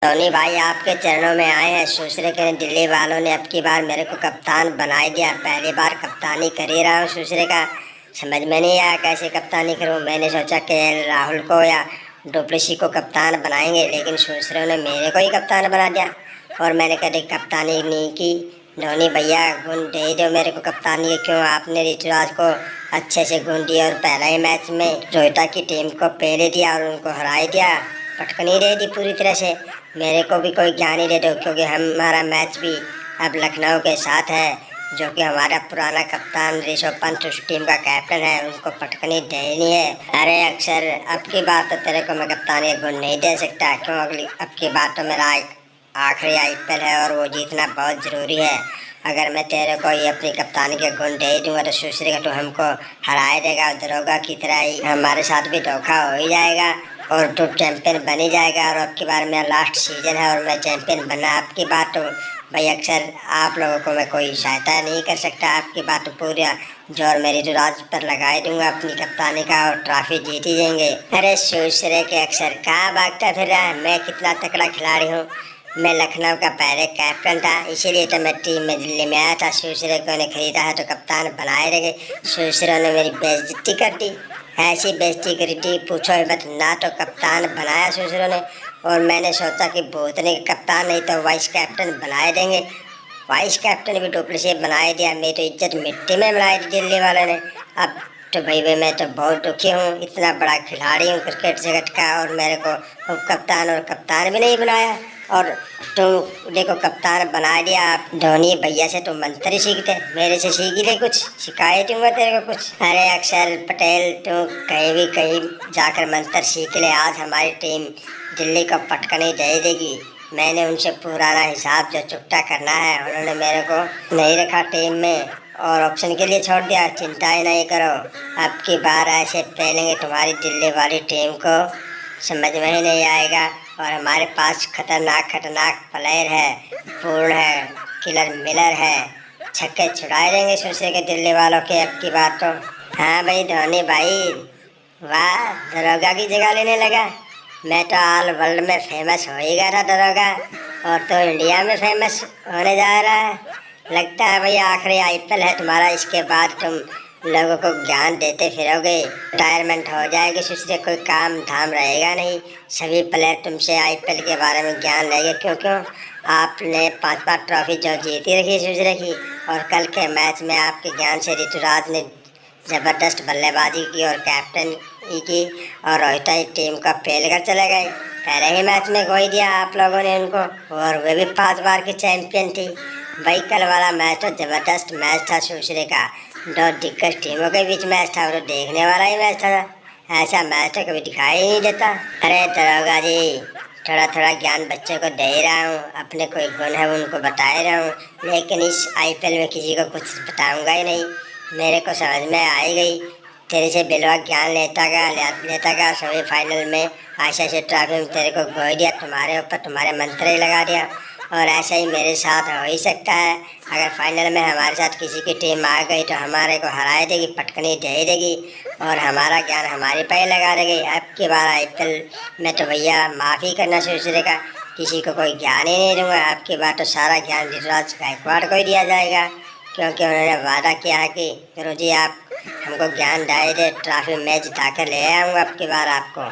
धोनी भाई आपके चरणों में आए हैं। सुश्री के दिल्ली वालों ने अब की बार मेरे को कप्तान बना दिया। पहली बार कप्तानी कर ही रहा हूँ सुश्री का। समझ में नहीं आया कैसे कप्तानी करूँ। मैंने सोचा कि राहुल को या डुप्लेसी को कप्तान बनाएंगे, लेकिन सुश्री ने मेरे को ही कप्तान बना दिया और मैंने कभी कप्तानी नहीं की। धोनी भैया गुण दे दो मेरे को कप्तानी के। क्यों आपने ऋतुराज को अच्छे से गुण दिया और पहला ही मैच में रोहिता की टीम को पहले दिया और उनको हरा दिया, पटकनी दे दी पूरी तरह से। मेरे को भी कोई ज्ञान ही दे दो, क्योंकि हमारा मैच भी अब लखनऊ के साथ है, जो कि हमारा पुराना कप्तान ऋषभ पंत उस टीम का कैप्टन है, उनको पटकनी देनी है। अरे अक्षर, अब की बार तो तेरे को मैं कप्तानी का गुण नहीं दे सकता, क्यों अब की बार तो मेरा आखिरी आईपीएल है और वो जीतना बहुत ज़रूरी है। अगर मैं तेरे को ये अपनी कप्तानी के गुण दे दूँगा तो सुश्री का तो हमको हराए देगा। दरोगा की तरह ही हमारे साथ भी धोखा हो ही जाएगा और तो चैंपियन बन ही जाएगा। और अब की बार मेरा लास्ट सीजन है और मैं चैंपियन बनना। आपकी बात तो भाई अक्सर आप लोगों को मैं कोई सहायता नहीं कर सकता। आपकी बात तो पूरा जोर मेरी ऋतुराज पर लगा ही दूंगा अपनी कप्तानी का और ट्रॉफी जीत ही देंगे। अरे सुश्री के अक्सर कहाँ भागता फिर रहा है? मैं कितना तगड़ा खिलाड़ी हूँ। मैं लखनऊ का पहले कैप्टन था, इसीलिए तो मैं टीम में दिल्ली में आया था। सुश्री को ने खरीदा है तो कप्तान बनाए रखे। सुश्री ने मेरी बेइज्जती कर दी, ऐसी बेइज्जती करी थी पूछो ही मत। ना तो कप्तान बनाया सुश्री ने, और मैंने सोचा कि भूतने के कप्तान नहीं तो वाइस कैप्टन बनाए देंगे। वाइस कैप्टन भी डुप्लेसी बनाए दिया। मेरी तो इज्जत मिट्टी में मिलाई दी दिल्ली वालों ने। अब तो भाई मैं तो बहुत दुखी हूँ। इतना बड़ा खिलाड़ी हूँ क्रिकेट जगत का और मेरे को कप्तान और कप्तान भी नहीं बनाया। और तुम देखो कप्तान बना दिया आप। धोनी भैया से तुम मंत्र ही सीखते, मेरे से सीख ही ले कुछ, सिखाए दूंगा तेरे को कुछ। अरे अक्षर पटेल, तू कहीं जाकर मंत्र सीख ले। आज हमारी टीम दिल्ली को पटकनी दे देगी। मैंने उनसे पुराना हिसाब जो चुकता करना है, उन्होंने मेरे को नहीं रखा टीम में और ऑप्शन के लिए छोड़ दिया। चिंता ही नहीं करो, अब की बार ऐसे पहलेंगे तुम्हारी दिल्ली वाली टीम को, समझ में ही नहीं आएगा। और हमारे पास खतरनाक प्लेयर है, पूर्ण है, किलर मिलर है, छक्के छुड़ाए देंगे सुश्री के दिल्ली वालों के अब की बार तो। हाँ भाई धोनी भाई, वाह, दरोगा की जगह लेने लगा। मैं तो ऑल वर्ल्ड में फेमस हो ही गया था दरोगा, और तो इंडिया में फेमस होने जा रहा है। लगता है भाई आखिरी आईपीएल है तुम्हारा, इसके बाद तुम लोगों को ज्ञान देते फिरोगे। रिटायरमेंट हो जाएगी सुश्री, कोई काम धाम रहेगा नहीं। सभी प्लेयर तुमसे आईपीएल के बारे में ज्ञान लेंगे। क्यों आपने 5-5 ट्रॉफी जो जीती रखी सुश्री की, और कल के मैच में आपके ज्ञान से ऋतुराज ने ज़बरदस्त बल्लेबाजी की और कैप्टन की, और रोहित टीम का फेल कर चले गए। पहले ही मैच में गोई दिया आप लोगों ने उनको, और वे भी 5 बार की चैंपियन थी। भाई कल वाला मैच तो ज़बरदस्त मैच था सुश्री का। दो दिग्गज टीमों के बीच मैच था, वो तो देखने वाला ही मैच था। ऐसा मैच तो कभी दिखाई ही नहीं देता। अरे दरोगा जी, थोड़ा थोड़ा ज्ञान बच्चों को दे रहा हूँ, अपने कोई गुण है उनको बता रहा हूँ, लेकिन इस आईपीएल में किसी को कुछ बताऊँगा ही नहीं। मेरे को समझ में आई गई, तेरे से बिलवा ज्ञान लेता गया सभी फाइनल में ऐसे ट्रॉफी में तेरे को गोई दिया, तुम्हारे ऊपर तुम्हारे मंत्र ही लगा दिया। और ऐसा ही मेरे साथ हो ही सकता है। अगर फाइनल में हमारे साथ किसी की टीम आ गई तो हमारे को हरा देगी, पटकनी दे देगी और हमारा ज्ञान हमारे पे लगा देगी। अब की बार आईपीएल में तो भैया माफ़ी करना सुश्री का, किसी को कोई ज्ञान ही नहीं दूंगा। आपकी बात तो सारा ज्ञान ऋतुराज गायकवाड़ को ही दिया जाएगा, क्योंकि उन्होंने वादा किया है कि गुरुजी आप हमको ज्ञान दे, ट्रॉफी मैच जिता कर ले आऊँगा अब की बार आपको।